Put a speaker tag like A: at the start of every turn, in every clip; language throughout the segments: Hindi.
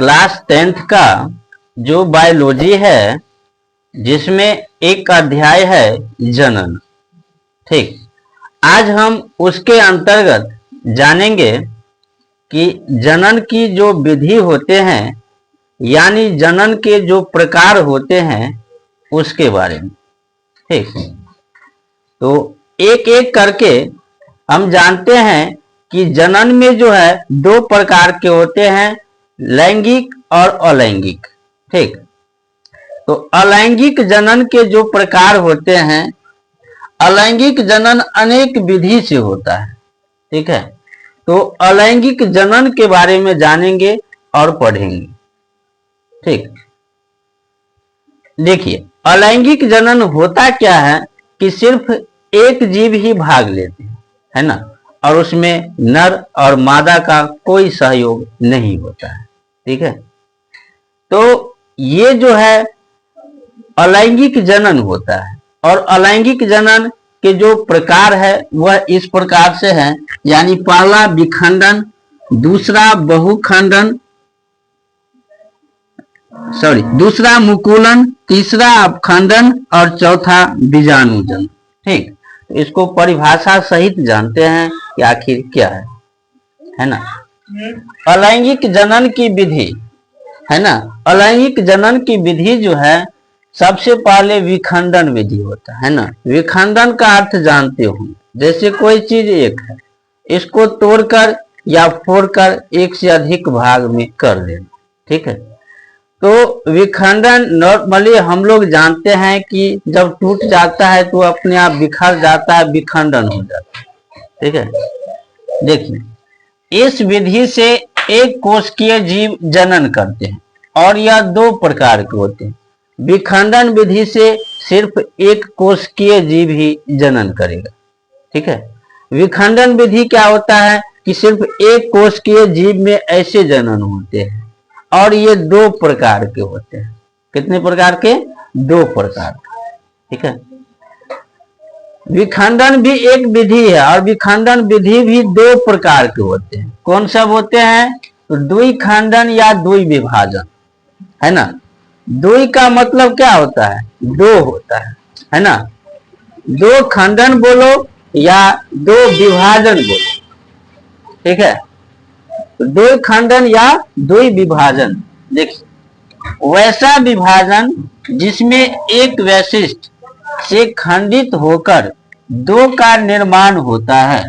A: क्लास 10th का जो बायोलॉजी है, जिसमें एक अध्याय है जनन। ठीक, आज हम उसके अंतर्गत जानेंगे कि जनन की जो विधि होते हैं, यानी जनन के जो प्रकार होते हैं उसके बारे में। ठीक, तो एक एक करके हम जानते हैं कि जनन में जो है दो प्रकार के होते हैं, लैंगिक और अलैंगिक। ठीक, तो अलैंगिक जनन के जो प्रकार होते हैं, अलैंगिक जनन अनेक विधि से होता है। ठीक है, तो अलैंगिक जनन के बारे में जानेंगे और पढ़ेंगे। ठीक, देखिए अलैंगिक जनन होता क्या है कि सिर्फ एक जीव ही भाग लेते हैं, है ना, और उसमें नर और मादा का कोई सहयोग नहीं होता है। ठीक है, तो ये जो है अलैंगिक जनन होता है। और अलैंगिक जनन के जो प्रकार है वह इस प्रकार से है, यानी पहला विखंडन, दूसरा बहुखंडन, दूसरा मुकुलन, तीसरा अपखंडन और चौथा बीजाणुजन। ठीक, तो इसको परिभाषा सहित जानते हैं कि आखिर क्या है ना। अलैंगिक जनन की विधि है ना, अलैंगिक जनन की विधि जो है, सबसे पहले विखंडन विधि होता है ना। विखंडन का अर्थ जानते हो, जैसे कोई चीज एक है, इसको तोड़कर या फोड़कर एक से अधिक भाग में कर देना। ठीक है, तो विखंडन नॉर्मली हम लोग जानते हैं कि जब टूट जाता है तो अपने आप बिखर जाता है, विखंडन हो जाता है। ठीक है, देखिए इस विधि से एक कोशिकीय जीव जनन करते हैं और यह दो प्रकार के होते हैं। विखंडन विधि से सिर्फ एक कोशिकीय जीव ही जनन करेगा। ठीक है, विखंडन विधि क्या होता है कि सिर्फ एक कोशिकीय जीव में ऐसे जनन होते हैं और ये दो प्रकार के होते हैं। कितने प्रकार के? दो प्रकार। ठीक है, विखंडन भी एक विधि है और विखंडन विधि भी दो प्रकार के होते हैं। कौन सब होते हैं? तो द्विखंडन या द्विविभाजन, है ना। द्वि का मतलब क्या होता है? दो होता है ना। दो खंडन बोलो या दो विभाजन बोलो। ठीक है, दो खंडन या दो विभाजन। देखिए वैसा विभाजन जिसमें एक वैशिष्ट से खंडित होकर दो का निर्माण होता है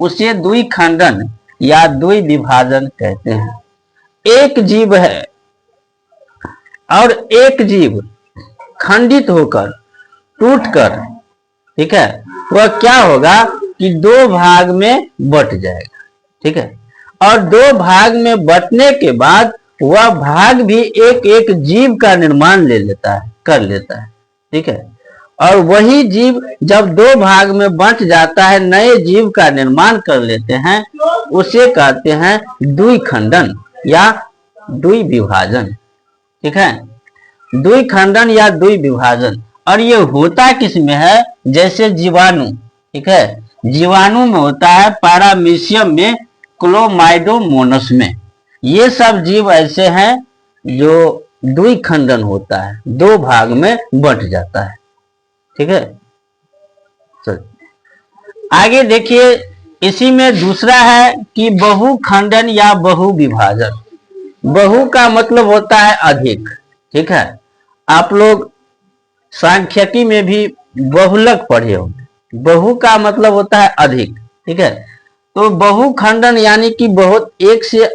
A: उसे द्विखंडन या द्विविभाजन कहते हैं। एक जीव है और एक जीव खंडित होकर टूटकर, ठीक है, वह क्या होगा कि दो भाग में बट जाएगा। ठीक है, और दो भाग में बटने के बाद वह भाग भी एक एक जीव का निर्माण कर लेता है। ठीक है, और वही जीव जब दो भाग में बंट जाता है, नए जीव का निर्माण कर लेते हैं, उसे कहते हैं द्विखंडन या द्विविभाजन। ठीक है, द्विखंडन या द्विविभाजन। और ये होता किसमें है? जैसे जीवाणु। ठीक है, जीवाणु में होता है, पैरामीशियम में, क्लोमाइडोमोनस में। ये सब जीव ऐसे हैं जो द्विखंडन होता है, दो भाग में बंट जाता है। ठीक है, चलिए आगे देखिए। इसी में दूसरा है कि बहुखंडन या बहुविभाजन। बहु का मतलब होता है अधिक। ठीक है, आप लोग सांख्यिकी में भी बहुलक पढ़े होंगे। बहु का मतलब होता है अधिक। ठीक है, तो बहुखंडन यानी कि बहुत एक से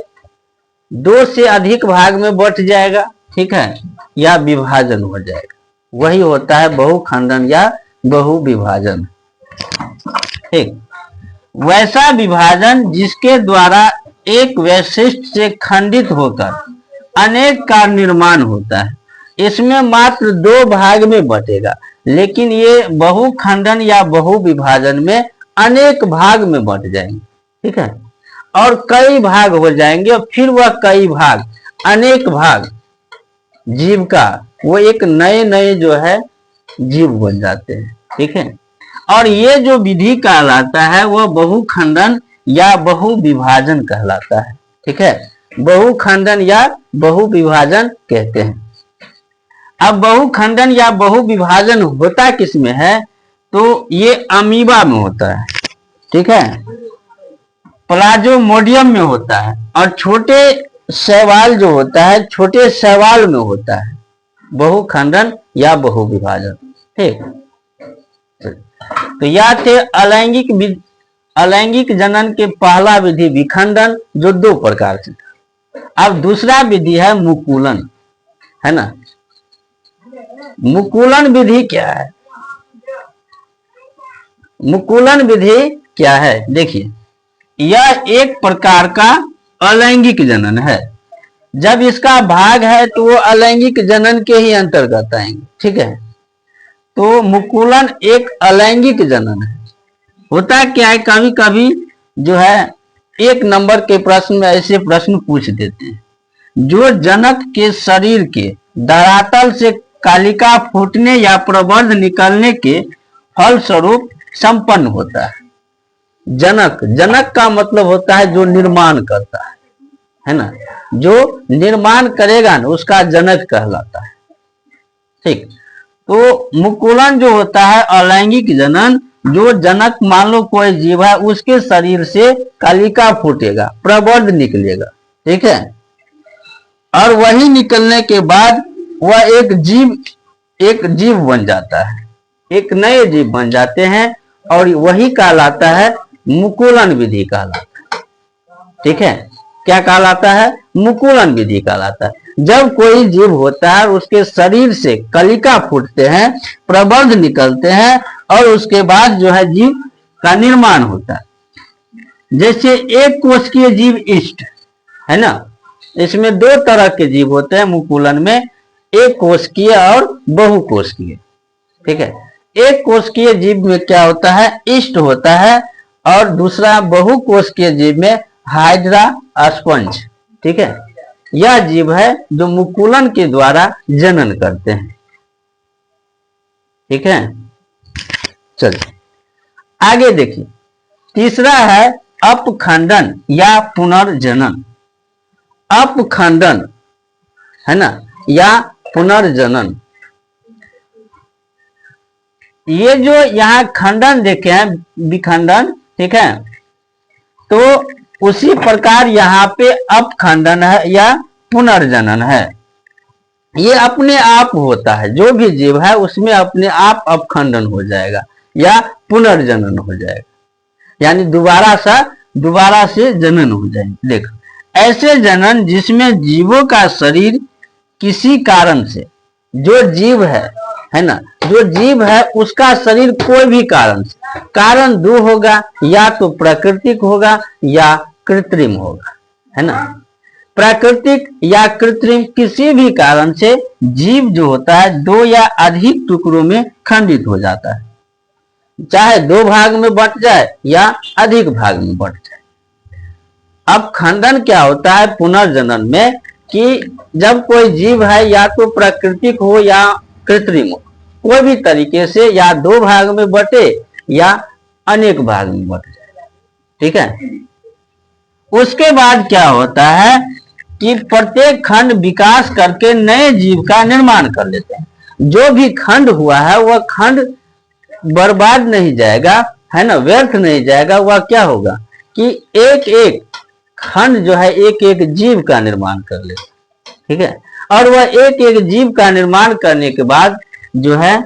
A: दो से अधिक भाग में बट जाएगा। ठीक है, या विभाजन हो जाएगा, वही होता है बहुखंडन या बहुविभाजन। ठीक, वैसा विभाजन जिसके द्वारा एक वैशिष्ट से खंडित होकर अनेक का निर्माण होता है। इसमें मात्र दो भाग में बटेगा, लेकिन ये बहुखंडन या बहुविभाजन में अनेक भाग में बट जाएंगे। ठीक है, और कई भाग हो जाएंगे और फिर वह कई भाग, अनेक भाग जीव का, वो एक नए नए जो है जीव बन जाते हैं। ठीक है, और ये जो विधि कहलाता है वह बहुखंडन या बहुविभाजन कहलाता है। ठीक है, बहुखंडन या बहुविभाजन कहते हैं। अब बहुखंडन या बहुविभाजन होता किसमें है? तो ये अमीबा में होता है, ठीक है, प्लाज्मोडियम में होता है, और छोटे शैवाल जो होता है, छोटे शैवाल में होता है बहुखंडन या बहुविभाजन। ठीक, तो यह थे अलैंगिक जनन के पहला विधि विखंडन, जो 2 प्रकार से था। अब दूसरा विधि है मुकुलन, है ना। मुकुलन विधि क्या है? मुकुलन विधि क्या है? देखिए, यह एक प्रकार का अलैंगिक जनन है। जब इसका भाग है तो वो अलैंगिक जनन के ही अंतर्गत आएंगे, ठीक है। तो मुकुलन एक अलैंगिक जनन है। होता क्या है, कभी कभी जो है 1 नंबर के प्रश्न में ऐसे प्रश्न पूछ देते हैं, जो जनक के शरीर के धरातल से कालिका फूटने या प्रवर्ध निकलने के फलस्वरूप संपन्न होता है। जनक का मतलब होता है जो निर्माण करता है ना। जो निर्माण करेगा ना उसका जनक कहलाता है। ठीक, तो मुकुलन जो होता है अलैंगिक जनन, जो जनक मान लो कोई जीव है, उसके शरीर से कालिका फूटेगा, प्रवर्ध निकलेगा, ठीक है, और वही निकलने के बाद वह एक जीव बन जाता है, एक नए जीव बन जाते हैं, और वही कहलाता है मुकुलन विधि कहलाता है। ठीक है, क्या कहलाता है? मुकुलन विधि कहलाता है। जब कोई जीव होता है, उसके शरीर से कलिका फूटते हैं, प्रवर्ध निकलते हैं, और उसके बाद जो है जीव का निर्माण होता है। जैसे एक कोशिकीय जीव ईस्ट है ना, इसमें 2 तरह के जीव होते हैं मुकुलन में, एक कोशिकीय और बहुकोशिकीय। ठीक है, एक कोशिकीय जीव में क्या होता है? ईस्ट होता है, और दूसरा बहुकोशिकीय जीव में हाइड्रा स्पंज। ठीक है, यह जीव है जो मुकुलन के द्वारा जनन करते हैं। ठीक है, चलिए आगे देखिए। तीसरा है अपखंडन या पुनर्जनन। अपखंडन है ना, या पुनर्जनन, ये जो यहाँ खंडन देखे हैं विखंडन, ठीक है, तो उसी प्रकार यहाँ पे अपखंडन है या पुनर्जनन है। ये अपने आप होता है, जो भी जीव है उसमें अपने आप अपखंडन हो जाएगा या पुनर्जनन हो जाएगा, यानी दोबारा से जनन हो जाएगा। देखो, ऐसे जनन जिसमें जीवों का शरीर किसी कारण से, जो जीव है ना, जो जीव है उसका शरीर कोई भी कारण से, कारण 2 होगा, या तो प्राकृतिक होगा या कृत्रिम होगा, है ना। प्राकृतिक या कृत्रिम किसी भी कारण से जीव जो होता है 2 या अधिक टुकड़ों में खंडित हो जाता है, चाहे 2 भाग में बंट जाए या अधिक भाग में बंट जाए। अब खंडन क्या होता है पुनर्जनन में, कि जब कोई जीव है या तो प्राकृतिक हो या कृत्रिम हो, कोई भी तरीके से या 2 भाग में बटे या अनेक भाग में बट जाए। ठीक है, उसके बाद क्या होता है कि प्रत्येक खंड विकास करके नए जीव का निर्माण कर लेते हैं। जो भी खंड हुआ है वह खंड बर्बाद नहीं जाएगा, है ना, व्यर्थ नहीं जाएगा। वह क्या होगा कि एक एक खंड जो है एक एक जीव का निर्माण कर लेता है। ठीक है, और वह एक एक जीव का निर्माण करने के बाद जो है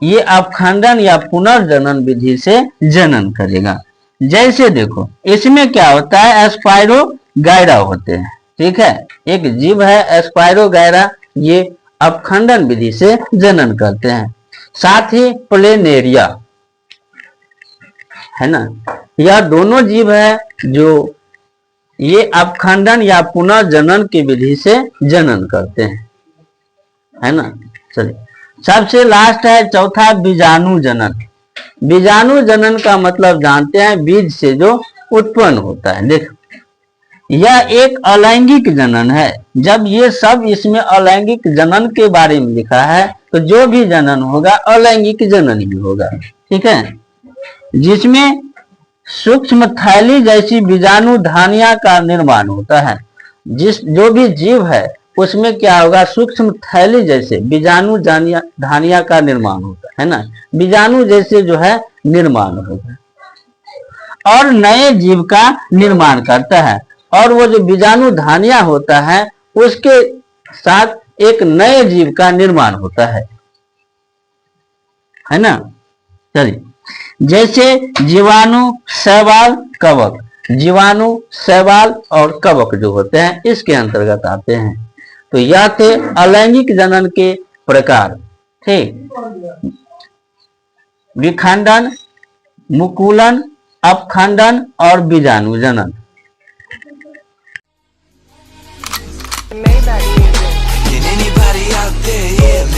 A: ये अपखंडन या पुनर्जनन विधि से जनन करेगा। जैसे देखो, इसमें क्या होता है, एस्पायरोगायरा होते हैं। ठीक है, एक जीव है एस्पायरोगायरा, ये अपखंडन विधि से जनन करते हैं। साथ ही प्लेनेरिया है ना, यह दोनों जीव है जो ये अपखंडन या पुनर्जनन की विधि से जनन करते हैं, है ना। चलिए, सबसे लास्ट है चौथा बीजाणु जनन। बीजाणु जनन का मतलब जानते हैं, बीज से जो उत्पन्न होता है। देखो, यह एक अलैंगिक जनन है। जब ये सब इसमें अलैंगिक जनन के बारे में लिखा है, तो जो भी जनन होगा अलैंगिक जनन ही होगा। ठीक है, जिसमें सूक्ष्म थैली जैसी बीजाणु धानिया का निर्माण होता है, जो भी जीव है उसमें क्या होगा, सूक्ष्म थैली जैसे बीजाणु धानिया का निर्माण होता है ना, बीजाणु जैसे जो है निर्माण होता है और नए जीव का निर्माण करता है। और वो जो बीजाणु धानिया होता है उसके साथ एक नए जीव का निर्माण होता है ना। चलिए, जैसे जीवाणु, शैवाल, कवक, जीवाणु, शैवाल और कवक जो होते हैं इसके अंतर्गत आते हैं। तो यह थे अलैंगिक जनन के प्रकार। ठीक, विखंडन, मुकुलन, अपखंडन और बीजाणु जनन।
B: Can anybody out there hear me?